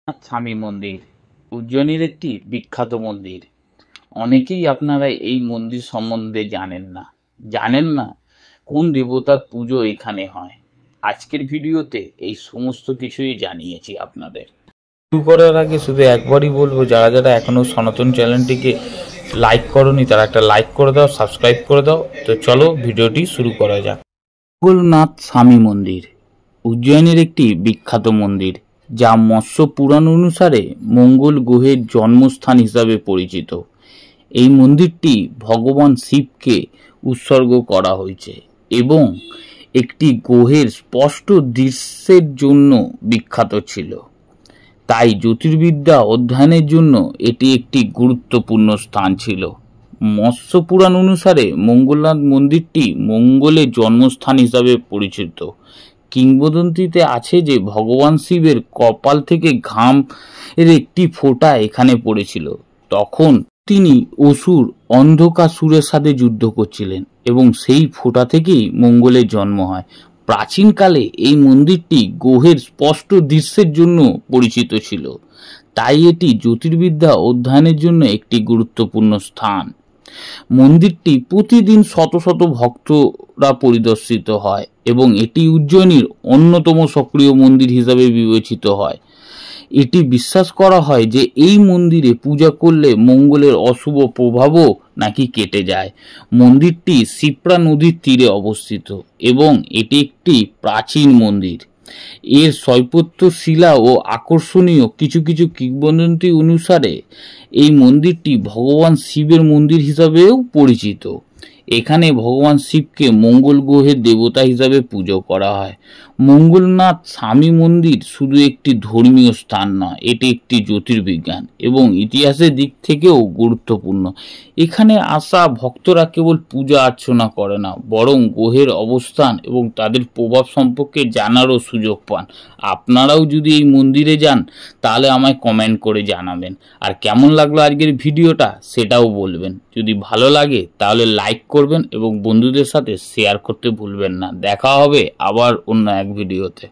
স্বামী মন্দির উজ্জয়িনীর একটি বিখ্যাত মন্দির। অনেকেই আপনারা এই মন্দির সম্বন্ধে জানেন না কোন দেবতার পুজো এখানে হয়। আজকের ভিডিওতে এই সমস্ত কিছুই জানিয়েছি আপনাদের। শুরু করার আগে শুধু একবারই বলবো, যারা যারা এখনো সনাতন চ্যানেলটিকে লাইক করনি তারা একটা লাইক করে দাও, সাবস্ক্রাইব করে দাও। তো চলো ভিডিওটি শুরু করা যাক। মঙ্গলনাথ স্বামী মন্দির উজ্জয়িনীর একটি বিখ্যাত মন্দির, যা মৎস্য পুরাণ অনুসারে মঙ্গল গ্রহের জন্মস্থান হিসাবে পরিচিত। এই মন্দিরটি ভগবান শিবকে উৎসর্গ করা হয়েছে এবং একটি গ্রহের স্পষ্ট দৃশ্যের জন্য বিখ্যাত ছিল। তাই জ্যোতির্বিদ্যা অধ্যয়নের জন্য এটি একটি গুরুত্বপূর্ণ স্থান ছিল। মৎস্য পুরাণ অনুসারে মঙ্গলনাথ মন্দিরটি মঙ্গলের জন্মস্থান হিসাবে পরিচিত। কিংবদন্তিতে আছে যে ভগবান শিবের কপাল থেকে ঘাম এর একটি ফোঁটা এখানে পড়েছিল। তখন তিনি অসুর অন্ধকাসুরের সাথে যুদ্ধ করছিলেন এবং সেই ফোঁটা থেকেই মঙ্গলের জন্ম হয়। প্রাচীনকালে এই মন্দিরটি গ্রহের স্পষ্ট দৃশ্যের জন্য পরিচিত ছিল, তাই এটি জ্যোতির্বিদ্যা অধ্যয়নের জন্য একটি গুরুত্বপূর্ণ স্থান। মন্দিরটি প্রতিদিন শত শত ভক্তরা পরিদর্শিত হয় এবং এটি উজ্জয়িনীর অন্যতম সক্রিয় মন্দির হিসাবে বিবেচিত হয়। এটি বিশ্বাস করা হয় যে এই মন্দিরে পূজা করলে মঙ্গলের অশুভ প্রভাবও নাকি কেটে যায়। মন্দিরটি শিপ্রা নদীর তীরে অবস্থিত এবং এটি একটি প্রাচীন মন্দির। এর শৈপত্য শিলা ও আকর্ষণীয় কিছু কিছু কিংবদন্তি অনুসারে এই মন্দিরটি ভগবান শিবের মন্দির হিসাবেও পরিচিত। এখানে ভগবান শিবকে মঙ্গল গ্রহের দেবতা হিসাবে পুজো করা হয়। মঙ্গলনাথ স্বামী মন্দির শুধু একটি ধর্মীয় স্থান নয়, এটি একটি জ্যোতির্বিজ্ঞান এবং ইতিহাসের দিক থেকেও গুরুত্বপূর্ণ। এখানে আসা ভক্তরা কেবল পূজা অর্চনা করে না, বরং গ্রহের অবস্থান এবং তাদের প্রভাব সম্পর্কে জানারও সুযোগ পান। আপনারাও যদি এই মন্দিরে যান তাহলে আমায় কমেন্ট করে জানাবেন। আর কেমন লাগলো আজকের ভিডিওটা সেটাও বলবেন। যদি ভালো লাগে তাহলে লাইক করবেন এবং বন্ধুদের সাথে শেয়ার করতে ভুলবেন না। দেখা হবে আবার অন্য এক ভিডিওতে।